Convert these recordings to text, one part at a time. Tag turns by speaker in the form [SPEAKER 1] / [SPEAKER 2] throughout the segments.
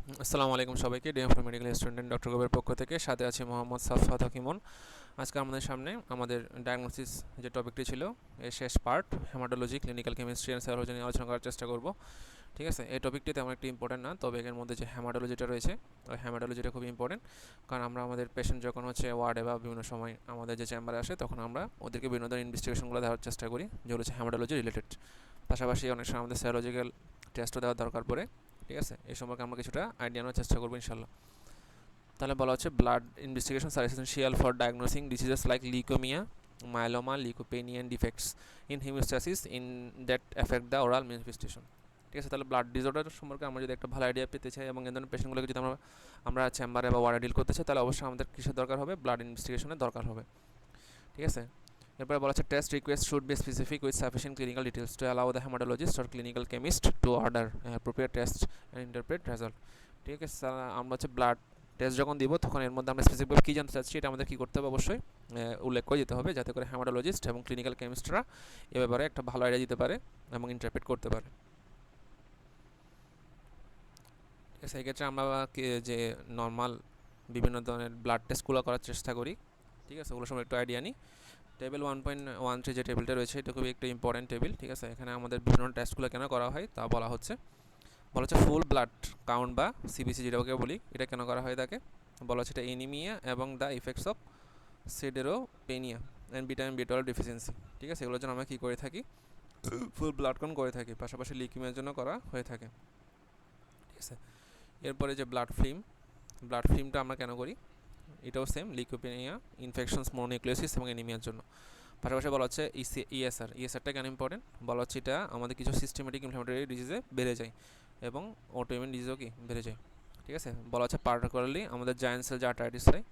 [SPEAKER 1] আসসালামু আলাইকুম সবাইকে। ডিএম মেডিকেল স্টুডেন্ট ডক্টর গোবের পক্ষ থেকে সাথে আছি মোহাম্মদ সাফাত হাকিমুন। আজকে আমাদের সামনে আমাদের ডায়াগনোসিস যে টপিকটি ছিল এর শেষ part haematology, clinical chemistry and psychology নিয়ে আলোচনা করার চেষ্টা করব। ঠিক আছে, এই টপিকটি তেমন একটি ইম্পর্টেন্ট না, তবে এর মধ্যে যে হেমাটোলজিটা রয়েছে ওই হেমাটোলজিটা খুব ইম্পর্টেন্ট। কারণ আমরা আমাদের পেশেন্ট যখন ওয়ার্ডে বা বিভিন্ন সময় আমাদের যে চেম্বারে আসে তখন আমরা ওদেরকে বিভিন্ন ধরনের ইনভেস্টিগেশনগুলো দেওয়ার চেষ্টা করি যেগুলো হচ্ছে হেমাটোলজি রিলেটেড। পাশাপাশি অনেক সময় আমাদের সাইকোলজিক্যাল টেস্টও দেওয়ার দরকার পড়ে। ঠিক আছে, এই সম্পর্কে আমরা কিছুটা আইডিয়া নেওয়ার চেষ্টা করবো ইনশাল্লাহ। তাহলে বলা হচ্ছে blood investigation are essential for diagnosing diseases like leukaemia, myeloma, leukopenia and defects in haemostasis in that effect the oral manifestation. ঠিক আছে, তাহলে ব্লাড ডিসঅর্ডার সম্পর্কে আমরা যদি একটা ভালো আইডিয়া পেতে চাই এবং এই ধরনের পেশেন্টগুলোকে যদি আমরা চেম্বারে বা ওয়ার্ডে ডিল করতে চাই তাহলে অবশ্যই আমাদের কিসের দরকার হবে? ব্লাড ইনভেস্টিগেশনের দরকার হবে। ঠিক আছে, এরপরে বলা হচ্ছে test request should be specific with sufficient clinical details to allow the haematologist or clinical chemist to order appropriate test and interpret result. ঠিক আছে, আমরা ব্লাড টেস্ট যখন দিব তখন এর মধ্যে আমরা স্পেসিফিকভাবে কী জানতে চাচ্ছি এটা আমাদের কী করতে হবে? অবশ্যই উল্লেখ করে দিতে হবে, যাতে করে হেমাটোলজিস্ট এবং ক্লিনিক্যাল কেমিস্টরা এ ব্যাপারে একটা ভালো আইডিয়া দিতে পারে এবং ইন্টারপ্রেট করতে পারে। ঠিক আছে, এক্ষেত্রে আমরা যে নর্মাল বিভিন্ন ধরনের ব্লাড টেস্টগুলো করার চেষ্টা করি। ঠিক আছে, ওগুলোর সময় একটু আইডিয়া নিই। টেবিল 1.13 যে টেবিলটা রয়েছে এটা খুবই একটা ইম্পর্টেন্ট টেবিল। ঠিক আছে, এখানে আমাদের বিভিন্ন টেস্টগুলো কেন করা হয় তা বলা হচ্ছে ফুল ব্লাড কাউন্ট বা সিবিসি যেটাকে বলি, এটা কেন করা হয় তাকে বলা হচ্ছে এটা এনিমিয়া এবং the effects of sideropenia and vitamin বি12 ডেফিসিয়েন্সি। ঠিক আছে, এগুলোর জন্য আমরা কী করে থাকি? ফুল ব্লাড কাউন্ট করে থাকি, পাশাপাশি লিউকেমিয়ার জন্য করা হয়ে থাকে। ঠিক আছে, এরপরে যে ব্লাড ফিল্মটা আমরা কেন করি? এটাও সেম, লিউকোপেনিয়া, ইনফেকশনস, মোনোনিউক্লিওসিস এবং এনিমিয়ার জন্য। পাশাপাশি বলা হচ্ছে ইএসআরটা কেন ইম্পর্টেন্ট? বলা হচ্ছে এটা আমাদের কিছু সিস্টেমেটিক ইনফ্লামেটরি ডিজিজে বেড়ে যায় এবং অটোইমিউন ডিজিজও কি বেড়ে যায়। ঠিক আছে, বলা হচ্ছে পার্টিকুলারলি আমাদের জায়ান্ট সেল যে আর্টারাইটিস হয়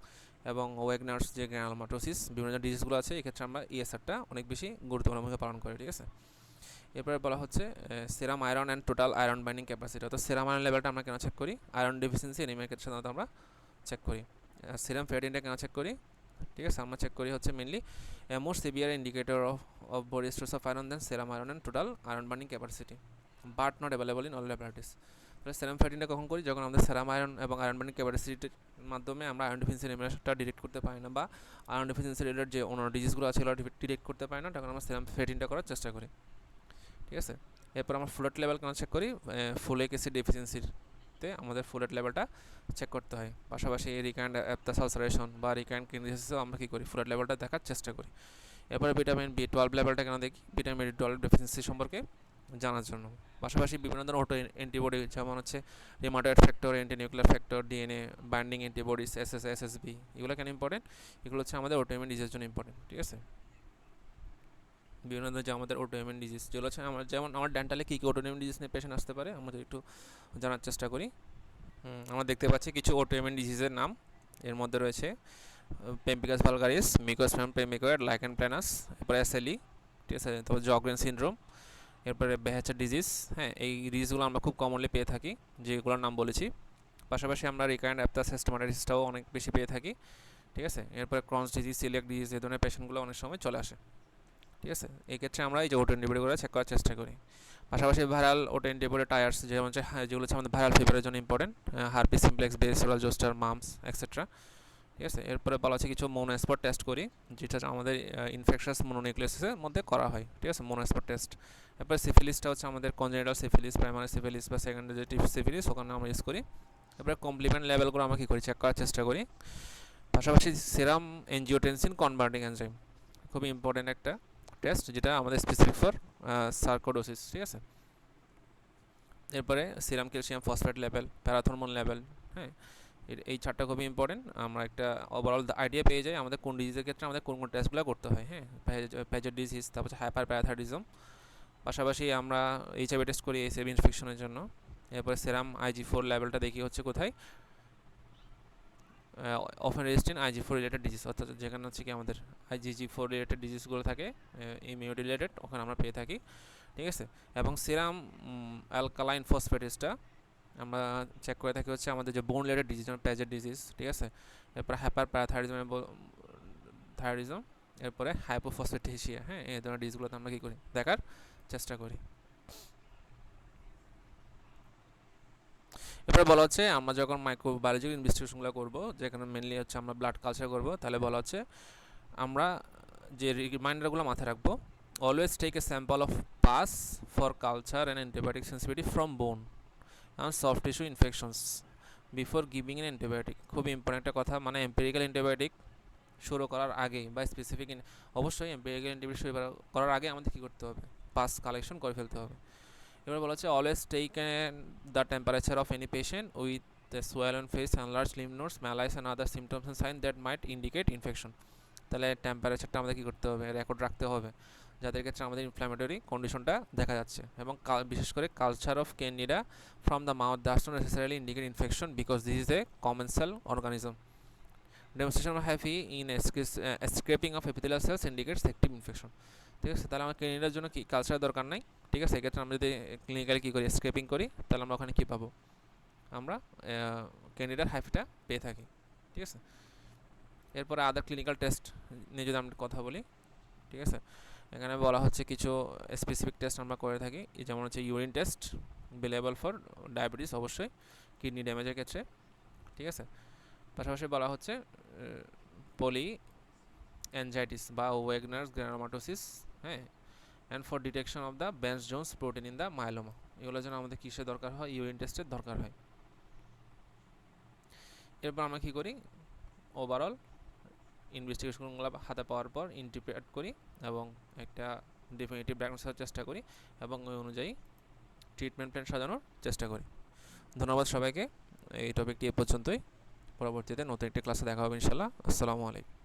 [SPEAKER 1] এবং ওয়েগনার্স যে গ্রানুলোমাটোসিস বিভিন্ন যে ডিজিজগুলো আছে এক্ষেত্রে আমরা ইএসআরটা অনেক বেশি গুরুত্বপূর্ণ ভূমিকা পালন করে। ঠিক আছে, এরপরে বলা হচ্ছে সেরাম iron and total iron binding capacity, অর্থাৎ সেরাম আয়রন লেভেলটা আমরা কেন চেক করি? আয়রন ডেফিসিয়েন্সি এনিমিয়ার ক্ষেত্রে সাধারণত আমরা চেক করি। সিরাম ফেরিটিনটা কেন চেক করি? ঠিক আছে, আমরা চেক করি হচ্ছে mainly more severe indicator of body stores of iron then serum iron and total iron burning capacity, but not available in all laboratories. তাহলে সেরাম ফেরিটিনটা কখন করি? যখন আমাদের সেরাম আয়রন এবং আয়রন বার্নিং ক্যাপাসিটির মাধ্যমে আমরা আয়রন ডেফিসিয়েন্সি এনিমিয়াটা ডিটেক্ট করতে পারি না বা আয়রন ডেফিসিয়েন্সি রিলেটেড যে অন্য ডিজিজগুলো আছে এগুলো ডিটেক্ট করতে পারি না, তখন আমরা সেরাম ফেরিটিনটা করার চেষ্টা করি। ঠিক আছে, এরপর আমরা ফোলেট লেভেল কেন চেক করি? ফোলিক অ্যাসিড ডেফিসিয়েন্সিতে আমাদের ফোলেট লেভেলটা চেক করতে হয়। পাশাপাশি রিকারেন্ট অ্যাপটাস আলসারেশন বা রিকারেন্ট কিডনি ডিজিজেও আমরা কী করি? ফোলেট লেভেলটা দেখার চেষ্টা করি। এরপরে ভিটামিন বি12 লেভেলটা কেন দেখি? ভিটামিন বি12 ডেফিসিয়েন্সি সম্পর্কে জানার জন্য। পাশাপাশি বিভিন্ন ধরনের অটো অ্যান্টিবডি যেমন হচ্ছে rheumatoid factor, antinuclear factor, DNA binding antibodies, SSB, এগুলো কেন ইম্পর্টেন্ট? এগুলো হচ্ছে আমাদের অটোইমিউন ডিজিজের জন্য ইম্পর্টেন্ট। ঠিক আছে, বিভিন্ন ধরনের যে আমাদের অটোইমিউন ডিজিজ যেগুলো আছে যেমন আমার ডেন্টালে কী কী অটোইমিউন ডিজিজ নিয়ে পেশেন্ট আসতে পারে আমরা একটু জানার চেষ্টা করি। আমরা দেখতে পাচ্ছি কিছু অটোইমিউন ডিজিজের নাম, এর মধ্যে রয়েছে পেম্পিকাস ভালগারিস, মিকোস্প্যাম পেমিকয়েড, লাইকেন প্ল্যানাস, এরপরে এসএলই। ঠিক আছে, তারপর জগরেন সিনড্রোম, এরপরে বেহেচার ডিজিজ। হ্যাঁ, এই ডিজিজগুলো আমরা খুব কমনলি পেয়ে থাকি যেগুলোর নাম বলেছি। পাশাপাশি আমরা রিকারেন্ট অ্যাপটাস সিস্টেমাটাইটিসটাও অনেক বেশি পেয়ে থাকি। ঠিক আছে, এরপরে ক্রনস ডিজিজ, সিলিয়াক ডিজিজ, এই ধরনের পেশেন্টগুলো অনেক সময় চলে আসে। ঠিক আছে, এই ক্ষেত্রে আমরা এই যে অটো অ্যান্টিবডিগুলো চেক করার চেষ্টা করি। পাশাপাশি ভাইরাল অটো অ্যান্টিবডি টায়ার্স যেমন যেগুলো হচ্ছে আমাদের ভাইরাল ফিভারের জন্য important, herpes simplex, varicella zoster, mumps etcetera. ঠিক আছে, এরপরে বলা হচ্ছে কিছু মোনোস্পট টেস্ট করি যেটা আমাদের ইনফেকশাস মোনোনিউক্লিয়াসের মধ্যে করা হয়। ঠিক আছে, মোনোস্পট টেস্ট। এরপরে সিফিলিসটা হচ্ছে আমাদের কনজেনিটাল সিফিলিস, প্রাইমারি সিফিলিস বা সেকেন্ডারি সিফিলিস, ওখানে আমরা ইউজ করি। এরপরে কমপ্লিমেন্ট লেভেলগুলো আমরা কী করি? চেক করার চেষ্টা করি। পাশাপাশি সেরাম এনজিওটেনসিন কনভার্টিং এনজাইম খুবই ইম্পর্টেন্ট একটা টেস্ট যেটা আমাদের স্পেসিফিক ফর সার্কোডোসিস। ঠিক আছে, এরপরে serum calcium phosphate level, parathormone level. হ্যাঁ, এই চারটা খুবই ইম্পর্টেন্ট, আমরা একটা ওভারঅল আইডিয়া পেয়ে যাই আমাদের কোন ডিজিজের ক্ষেত্রে আমাদের কোন কোন টেস্টগুলো করতে হয়। হ্যাঁ, প্যাজের ডিজিজ, তারপর হাইপার প্যারাথাইটিজম। পাশাপাশি আমরা এইচআইভি টেস্ট করি এইচআইভি ইনফেকশনের জন্য। এরপরে সেরাম IG4 লেভেলটা দেখি হচ্ছে কোথায়? Often resistant IG4 related disease, অর্থাৎ যেখানে হচ্ছে কি আমাদের IgG4 রিলেটেড ডিজিজগুলো থাকে ইমিউন রিলেটেড, ওখানে আমরা পেয়ে থাকি। ঠিক আছে, এবং সিরাম অ্যালকালাইন ফসফেটেসটা আমরা চেক করে থাকি হচ্ছে আমাদের যে বোন রিলেটেড ডিজিজ যেমন প্যাজের ডিজিজ। ঠিক আছে, এরপর হাইপার থাইরয়েডিজম, এরপরে হাইপোফসফেটেশিয়া। হ্যাঁ, এই ধরনের ডিজিজগুলোতে আমরা কী করি? দেখার চেষ্টা করি। এরপরে বলা হচ্ছে আমরা যখন মাইক্রোবায়োলজিক্যাল ইনভেস্টিগেশনগুলো করব, যেখানে মেনলি হচ্ছে আমরা ব্লাড কালচার করব, তাহলে বলা হচ্ছে আমরা যে রিমাইন্ডারগুলো মাথায় রাখবো, always take a sample of pus for culture and antibiotic sensitivity from bone and soft tissue infections before giving an antibiotic. খুব ইম্পর্টেন্ট একটা কথা, মানে এম্পেরিক্যাল অ্যান্টিবায়োটিক শুরু করার আগে বা স্পেসিফিক অবশ্যই এম্পেরিক্যাল অ্যান্টিবায়োটিক শুরু করার আগে আমাদের কী করতে হবে, পাস কালেকশন করে ফেলতে হবে। এবার বলা হচ্ছে always take the temperature of any patient with the swollen face, enlarged lymph nodes, malaise and other symptoms and signs that might indicate infection। তাহলে টেম্পারেচারটা আমাদের কী করতে হবে, রেকর্ড রাখতে হবে, যাদের ক্ষেত্রে আমাদের ইনফ্ল্যামেটরি কন্ডিশনটা দেখা যাচ্ছে। এবং বিশেষ করে culture of candida from the mouth does not necessarily indicate infection because this is a commensal organism. Demonstration of heavy in scraping of epithelial cells indicates active infection. ঠিক আছে, তাহলে আমার ক্যান্ডিডার জন্য কি কালচার দরকার নাই। ঠিক আছে, এক্ষেত্রে আমরা যদি ক্লিনিক্যালি কী করি, স্ক্রেপিং করি, তাহলে আমরা ওখানে কী পাবো, আমরা ক্যান্ডিডার হাইফিটা পেয়ে থাকি। ঠিক আছে, এরপরে আদার ক্লিনিক্যাল টেস্ট নিয়ে যদি আমরা কথা বলি, ঠিক আছে, এখানে বলা হচ্ছে কিছু স্পেসিফিক টেস্ট আমরা করে থাকি, যেমন হচ্ছে urine test available for diabetes, অবশ্যই কিডনি ড্যামেজের ক্ষেত্রে। ঠিক আছে, পাশাপাশি বলা হচ্ছে পলি অ্যানজাইটিস বা ওয়েগনার্স গ্রানোমাটোসিস, হ্যাঁ, and for detection of the bench Jones protein in the myeloma. এগুলোর জন্য আমাদের কিসের দরকার হয়, ইউরিন টেস্টের দরকার হয়। এরপর আমরা কী করি, ওভারঅল ইনভেস্টিগেশনগুলো হাতে পাওয়ার পর ইন্টারপ্রেট করি এবং একটা ডেফিনিটিভ ডায়াগনোসিসের চেষ্টা করি এবং ওই অনুযায়ী ট্রিটমেন্ট প্ল্যান সাজানোর চেষ্টা করি। ধন্যবাদ সবাইকে, এই টপিকটি এ পর্যন্তই। পরবর্তীতে নতুন একটি ক্লাসে দেখা হবে ইনশাল্লাহ। আসসালামু আলাইকুম।